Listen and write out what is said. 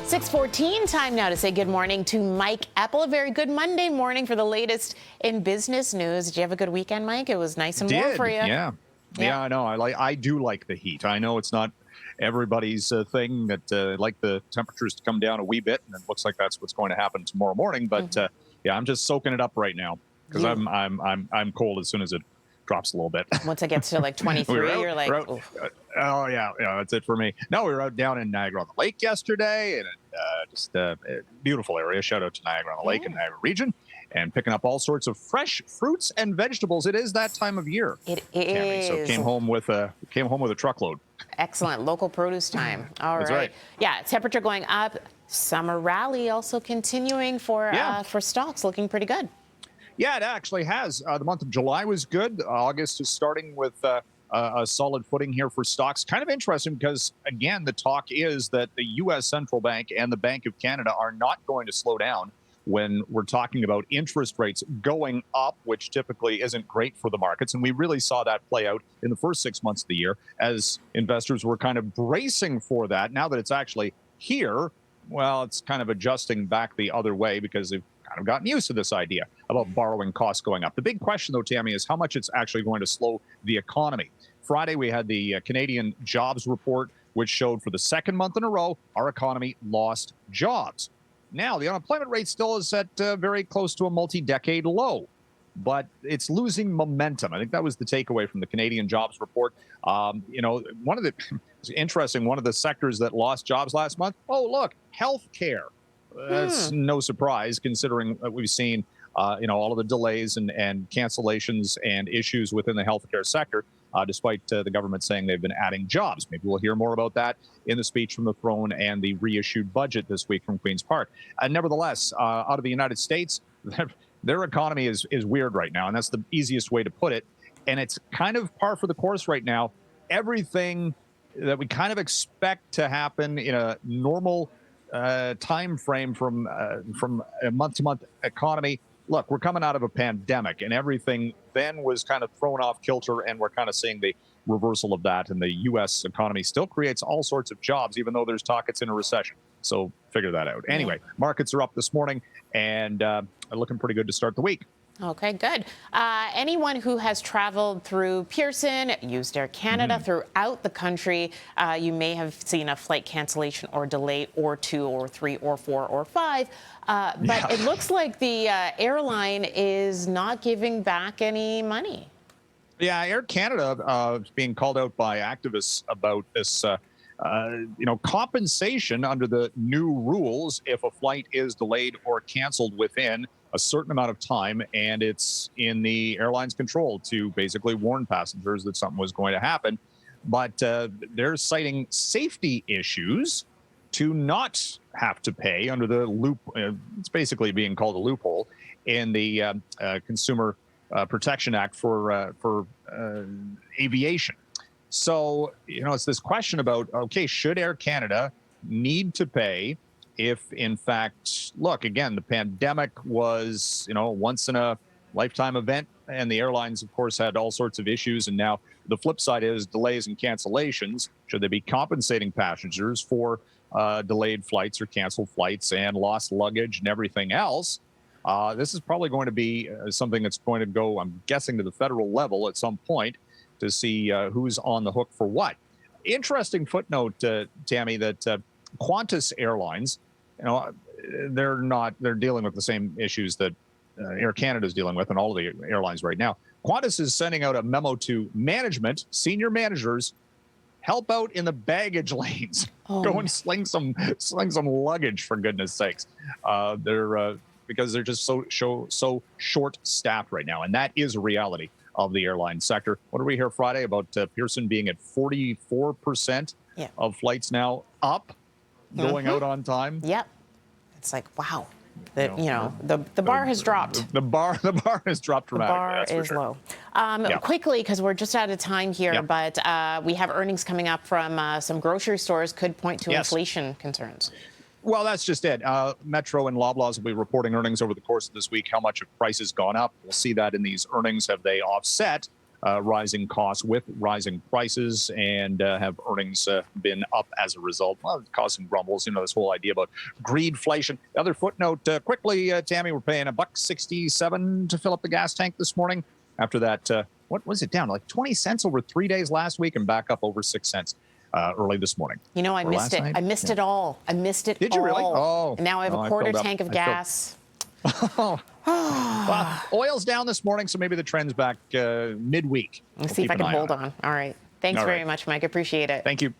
6:14, time now to say good morning to Mike Eppel. A very good Monday morning for the latest in business news. Did you have a good weekend, Mike? It was nice and warm for you. Yeah, I know. I do like the heat. I know it's not everybody's thing that like the temperatures to come down a wee bit, and it looks like that's what's going to happen tomorrow morning. But yeah, I'm just soaking it up right now because I'm cold as soon as it drops a little bit. Once it gets to like 23, you're like, oh yeah, that's it for me. No, we were out down in Niagara on the Lake yesterday, and just a beautiful area. Shout out to Niagara on the Lake and Niagara region, and picking up all sorts of fresh fruits and vegetables. It is that time of year. It is. So came home with a truckload. Excellent. Local produce time. All That's right. Yeah, temperature going up. Summer rally also continuing for stocks, looking pretty good. Yeah, it actually has. The month of July was good. August is starting with a solid footing here for stocks. Kind of interesting because, again, the talk is that the U.S. Central Bank and the Bank of Canada are not going to slow down when we're talking about interest rates going up, which typically isn't great for the markets. And we really saw that play out in the first 6 months of the year as investors were kind of bracing for that. Now that it's actually here, well, it's kind of adjusting back the other way because they've kind of gotten used to this idea about borrowing costs going up. The big question, though, Tammy, is how much it's actually going to slow the economy. Friday, we had the Canadian jobs report, which showed for the second month in a row, our economy lost jobs. Now, the unemployment rate still is at very close to a multi-decade low, but it's losing momentum. I think that was the takeaway from the Canadian jobs report. One of the sectors that lost jobs last month, look, healthcare. That's no surprise considering what we've seen, all of the delays and cancellations and issues within the healthcare sector, despite the government saying they've been adding jobs. Maybe we'll hear more about that in the speech from the throne and the reissued budget this week from Queen's Park. Nevertheless, out of the United States, their economy is weird right now, and that's the easiest way to put it. And it's kind of par for the course right now. Everything that we kind of expect to happen in a normal time frame from a month-to-month economy. Look, we're coming out of a pandemic, and everything then was kind of thrown off kilter, and we're kind of seeing the reversal of that. And the U.S. economy still creates all sorts of jobs, even though there's talk it's in a recession. So figure that out. Anyway, markets are up this morning, and looking pretty good to start the week. Okay, good. Anyone who has traveled through Pearson, used Air Canada throughout the country, you may have seen a flight cancellation or delay or 2 or 3 or 4 or 5. But it looks like the airline is not giving back any money. Yeah, Air Canada is being called out by activists about this, compensation under the new rules if a flight is delayed or canceled within a certain amount of time, and it's in the airline's control to basically warn passengers that something was going to happen. But they're citing safety issues to not have to pay under the loop. It's basically being called a loophole in the Consumer Protection Act for aviation. So, it's this question about, okay, should Air Canada need to pay if, in fact, look, again, the pandemic was, a once in a lifetime event, and the airlines, of course, had all sorts of issues. And now the flip side is delays and cancellations. Should they be compensating passengers for delayed flights or canceled flights and lost luggage and everything else? This is probably going to be something that's going to go, I'm guessing, to the federal level at some point to see who's on the hook for what. Interesting footnote, Tammy, that Qantas Airlines, they're dealing with the same issues that Air Canada is dealing with, and all of the airlines right now. Qantas is sending out a memo to management, senior managers, help out in the baggage lanes. Go and sling some luggage, for goodness sakes. Because they're just so short-staffed right now, and that is a reality of the airline sector. What did we hear Friday about Pearson being at 44% of flights now up, going out on time? Yep. It's like, wow. The bar has dropped. The bar has dropped dramatically. The bar is low. Quickly, because we're just out of time here, but we have earnings coming up from some grocery stores, could point to inflation concerns. Well, that's just it. Metro and Loblaws will be reporting earnings over the course of this week. How much have prices gone up? We'll see that in these earnings. Have they offset rising costs with rising prices, and have earnings been up as a result? Well, it caused some grumbles. This whole idea about greedflation. The other footnote, quickly, Tammy, we're paying $1.67 to fill up the gas tank this morning. After that, what was it down? Like 20 cents over 3 days last week and back up over 6 cents early this morning. I missed it. I missed it all. I missed it all. Did you really? Oh. And now I have a quarter tank of gas. Well, oil's down this morning, so maybe the trend's back midweek. Let's see if I can hold on. All right. Thanks very much, Mike. Appreciate it. Thank you.